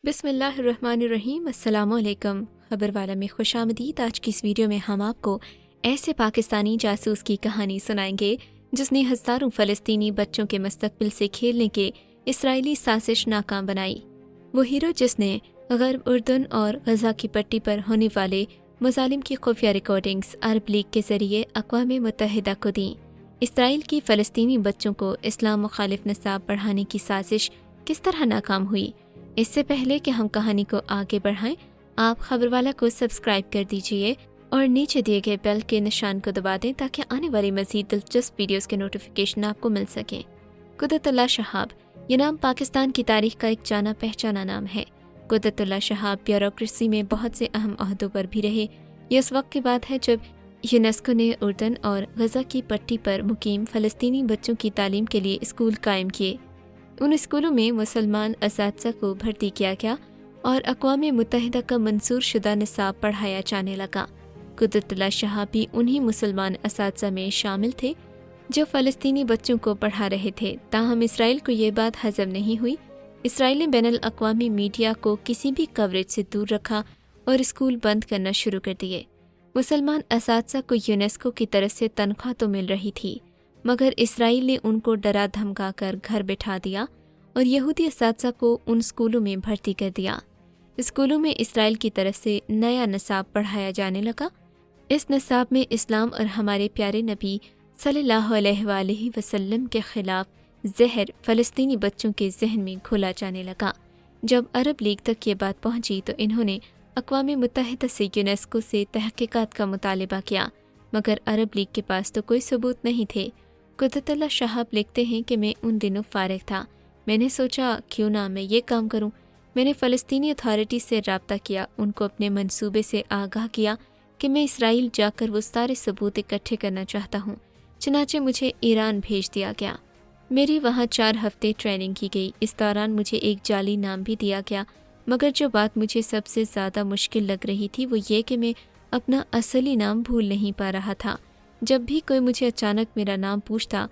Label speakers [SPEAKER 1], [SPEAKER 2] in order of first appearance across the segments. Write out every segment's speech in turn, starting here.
[SPEAKER 1] बिस्मिल्लाहिर्रहमानिर्रहीम। अस्सलाम वालेकुम। खबर वाला में खुश आमदीद। आज की इस वीडियो में हम आपको ऐसे पाकिस्तानी जासूस की कहानी सुनाएंगे जिसने हज़ारों फ़लस्तीनी बच्चों के मुस्तकबिल से खेलने के इसराइली साजिश नाकाम बनाई। वो हीरो जिसने गर्ब उर्दन और गज़ा की पट्टी पर होने वाले मुजालिम की खुफिया रिकॉर्डिंग्स अरब लीग के ज़रिए अक़वाम मुत्तहिदा को दी। इसराइल की फ़लस्तीनी बच्चों को इस्लाम मुखालिफ निसाब पढ़ाने की साजिश किस तरह नाकाम हुई। इससे पहले कि हम कहानी को आगे बढ़ाएं, आप खबरवाला को सब्सक्राइब कर दीजिए और नीचे दिए गए बेल के निशान को दबा दें ताकि आने वाली मज़ीद दिलचस्प वीडियोस के नोटिफिकेशन आपको मिल सकें। कुदरतुल्लाह शहाब, ये नाम पाकिस्तान की तारीख का एक जाना पहचाना नाम है। कुदरतुल्लाह शहाब ब्यूरोक्रेसी में बहुत से अहम अहदों पर भी रहे। ये उस वक्त की बात है जब यूनेस्को ने उर्दन और गज़ा की पट्टी पर मुकीम फ़लस्तीनी बच्चों की तालीम के लिए स्कूल कायम किए। उन स्कूलों में मुसलमान असातिज़ा को भर्ती किया गया और अक़वाम मुत्तहिदा का मंसूर शुदा निसाब पढ़ाया जाने लगा। कुदरतुल्लाह शहाब भी उन्हीं मुसलमान असातिज़ा में शामिल थे जो फ़लस्तीनी बच्चों को पढ़ा रहे थे। ताहम इसराइल को ये बात हज़म नहीं हुई। इसराइल ने बैनुल अक़वामी मीडिया को किसी भी कवरेज से दूर रखा और स्कूल बंद करना शुरू कर दिए। मुसलमान असातिज़ा को यूनेस्को की तरफ से तनख्वाह तो मिल रही थी, मगर इसराइल ने उनको डरा धमका कर घर बिठा दिया और यहूदी असातिज़ा को उन स्कूलों में भर्ती कर दिया। स्कूलों में इसराइल की तरफ से नया निसाब पढ़ाया जाने लगा। इस निसाब में इस्लाम और हमारे प्यारे नबी सल्लल्लाहु अलैहि वसल्लम के ख़िलाफ़ जहर फ़लस्तीनी बच्चों के जहन में घोला जाने लगा। जब अरब लीग तक ये बात पहुँची तो इन्होंने अक़वाम मुत्तहिदा से यूनेस्को से तहक़ीक़ात का मुतालिबा किया, मगर अरब लीग के पास तो कोई सबूत नहीं थे। कुदरतुल्लाह शहाब लिखते हैं कि मैं उन दिनों फ़ारिग था। मैंने सोचा क्यों ना मैं ये काम करूं। मैंने फ़लस्तीनी अथॉरिटी से रब्ता किया, उनको अपने मंसूबे से आगाह किया कि मैं इसराइल जाकर वो सारे सबूत इकट्ठे करना चाहता हूं। चनाचे मुझे ईरान भेज दिया गया। मेरी वहाँ 4 हफ्ते ट्रेनिंग की गई। इस दौरान मुझे एक जाली नाम भी दिया गया, मगर जो बात मुझे सबसे ज़्यादा मुश्किल लग रही थी वो ये कि मैं अपना असली नाम भूल नहीं पा रहा था। जब भी कोई मुझे अचानक मेरा नाम पूछता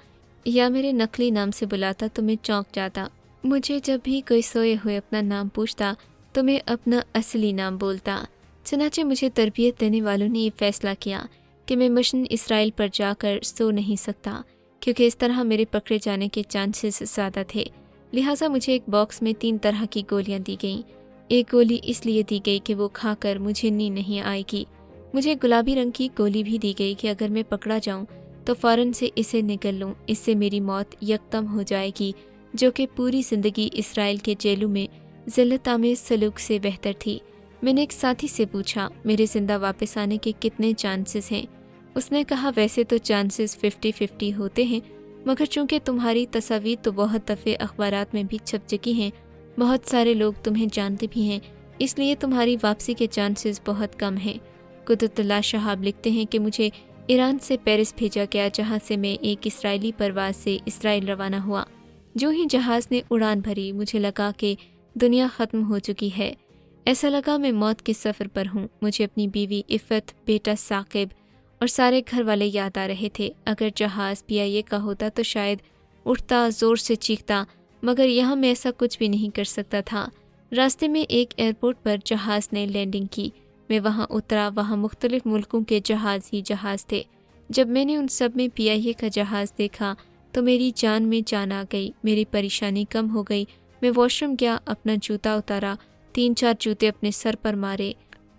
[SPEAKER 1] या मेरे नकली नाम से बुलाता तो मैं चौंक जाता। मुझे जब भी कोई सोए हुए अपना नाम पूछता तो मैं अपना असली नाम बोलता। चनाचे मुझे तरबियत देने वालों ने ये फ़ैसला किया कि मैं मिशन इसराइल पर जाकर सो नहीं सकता, क्योंकि इस तरह मेरे पकड़े जाने के चांसेस ज़्यादा थे। लिहाजा मुझे एक बॉक्स में 3 तरह की गोलियाँ दी गईं। एक गोली इसलिए दी गई कि वो खाकर मुझे नींद नहीं आएगी। मुझे गुलाबी रंग की गोली भी दी गई कि अगर मैं पकड़ा जाऊं तो फ़ौरन से इसे निगल लूं, इससे मेरी मौत यकदम हो जाएगी, जो कि पूरी ज़िंदगी इसराइल के जेलों में ज़िल्लत आमेज़ सलूक से बेहतर थी। मैंने एक साथी से पूछा, मेरे ज़िंदा वापस आने के कितने चांसेस हैं? उसने कहा, वैसे तो चांसेस 50-50 होते हैं, मगर चूँकि तुम्हारी तस्वीर तो बहुत दफ़े अखबारात में भी छप चुकी हैं, बहुत सारे लोग तुम्हें जानते भी हैं, इसलिए तुम्हारी वापसी के चांसेस बहुत कम हैं। कुदरतुल्लाह शहाब लिखते हैं कि मुझे ईरान से पेरिस भेजा गया, जहां से मैं एक इसराइली परवाज़ से इसराइल रवाना हुआ। जो ही जहाज़ ने उड़ान भरी मुझे लगा कि दुनिया ख़त्म हो चुकी है। ऐसा लगा मैं मौत के सफ़र पर हूँ। मुझे अपनी बीवी इफ़त, बेटा साकिब और सारे घर वाले याद आ रहे थे। अगर जहाज़ PIA का होता तो शायद उठता, ज़ोर से चीखता, मगर यहाँ मैं ऐसा कुछ भी नहीं कर सकता था। रास्ते में एक एयरपोर्ट पर जहाज़ ने लैंडिंग की। मैं वहाँ उतरा। वहाँ मुख्तलिफ़ मुल्कों के जहाज़ ही जहाज़ थे। जब मैंने उन सब में PIA का जहाज़ देखा तो मेरी जान में जान आ गई। मेरी परेशानी कम हो गई। मैं वॉशरूम गया, अपना जूता उतारा, 3-4 जूते अपने सर पर मारे,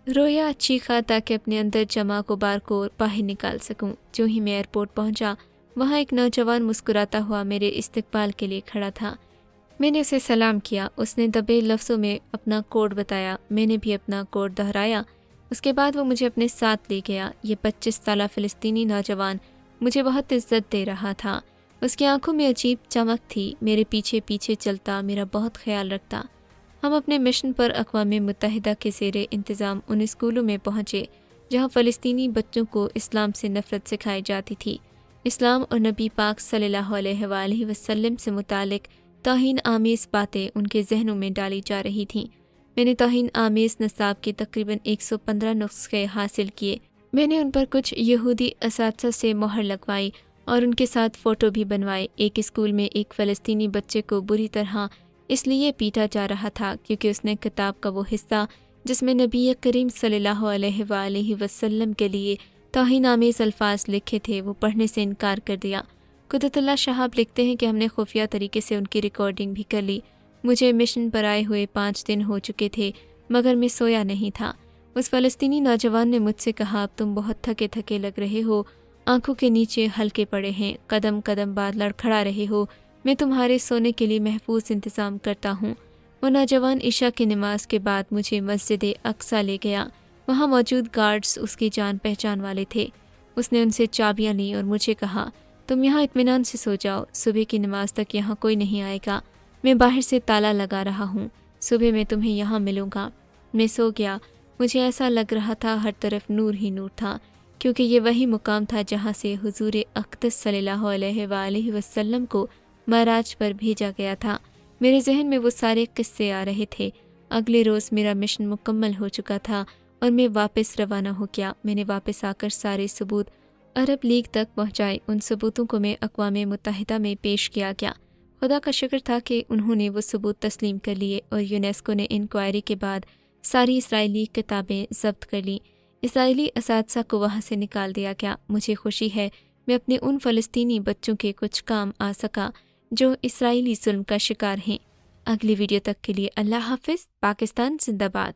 [SPEAKER 1] रोया, चीखा ताकि अपने अंदर जमा गुबार को बाहर निकाल सकूं। जो ही मैं एयरपोर्ट पहुंचा, वहाँ एक नौजवान मुस्कुराता हुआ मेरे इस्तकबाल के लिए खड़ा था। मैंने उसे सलाम किया। उसने दबे लफ्ज़ों में अपना कोड बताया। मैंने भी अपना कोड दोहराया। उसके बाद वो मुझे अपने साथ ले गया। ये 25 साला फ़लस्तीनी नौजवान मुझे बहुत इज्जत दे रहा था। उसकी आंखों में अजीब चमक थी। मेरे पीछे पीछे चलता, मेरा बहुत ख्याल रखता। हम अपने मिशन पर अक़वाम मुत्तहिदा के ज़ेरे इंतज़ाम उन स्कूलों में पहुँचे जहाँ फ़लस्तीनी बच्चों को इस्लाम से नफ़रत सिखाई जाती थी। इस्लाम और नबी पाक सल्लल्लाहु अलैहि वसल्लम से मुतालिक तौहीन आमेज़ बातें उनके जहनों में डाली जा रही थीं। मैंने तौहीन आमेज़ निसाब के तकरीबन 115 नुस्खे हासिल किए। मैंने उन पर कुछ यहूदी असातिज़ा से मोहर लगवाई और उनके साथ फ़ोटो भी बनवाए। एक स्कूल में एक फ़लस्तीनी बच्चे को बुरी तरह اس لیے پیٹا جا رہا تھا کیونکہ اس نے کتاب کا وہ حصہ جس میں نبی کریم صلی اللہ علیہ وآلہ وسلم کے لیے توہین آمیز الفاظ لکھے تھے وہ پڑھنے سے انکار کر دیا۔ قدرت اللہ شہاب لکھتے ہیں کہ ہم نے خفیہ طریقے سے ان کی ریکارڈنگ بھی کر لی۔ مجھے مشن پر آئے ہوئے 5 دن ہو چکے تھے مگر میں سویا نہیں تھا۔ اس فلسطینی نوجوان نے مجھ سے کہا اب تم بہت تھکے تھکے لگ رہے ہو، آنکھوں کے نیچے ہلکے پڑے ہیں، قدم قدم بعد لڑکھڑا رہے ہو، میں تمہارے سونے کے لیے محفوظ انتظام کرتا ہوں۔ وہ نوجوان عشاء کی نماز کے بعد مجھے مسجد اقصیٰ لے گیا۔ وہاں موجود گارڈز اس کی جان پہچان والے تھے۔ اس نے ان سے چابیاں لیں اور مجھے کہا تم یہاں اطمینان سے سو جاؤ، صبح کی نماز تک یہاں کوئی نہیں آئے گا، میں باہر سے تالا لگا رہا ہوں، صبح میں تمہیں یہاں ملوں گا۔ میں سو گیا۔ مجھے ایسا لگ رہا تھا ہر طرف نور ہی نور تھا، کیونکہ یہ وہی مقام تھا جہاں سے حضور اقدس صلی اللہ علیہ وآلہ وسلم کو معراج پر بھیجا گیا تھا۔ میرے ذہن میں وہ سارے قصے آ رہے تھے۔ اگلے روز میرا مشن مکمل ہو چکا تھا اور میں واپس روانہ ہو گیا۔ میں نے واپس آ کر سارے ثبوت عرب لیگ تک پہنچائے۔ ان ثبوتوں کو میں اقوام متحدہ میں پیش کیا گیا۔ خدا کا شکر تھا کہ انہوں نے وہ ثبوت تسلیم کر لیے اور یونیسکو نے انکوائری کے بعد ساری اسرائیلی کتابیں ضبط کر لیں۔ اسرائیلی اساتذہ کو وہاں سے نکال دیا گیا۔ مجھے خوشی ہے میں اپنے ان فلسطینی بچوں کے کچھ کام آ سکا جو اسرائیلی ظلم کا شکار ہیں۔ اگلی ویڈیو تک کے لیے اللہ حافظ۔ پاکستان زندہ باد۔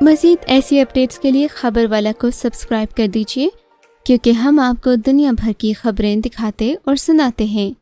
[SPEAKER 1] مزید ایسی اپڈیٹس کے لیے خبر والا کو سبسکرائب کر دیجیے، کیونکہ ہم آپ کو دنیا بھر کی خبریں دکھاتے اور سناتے ہیں۔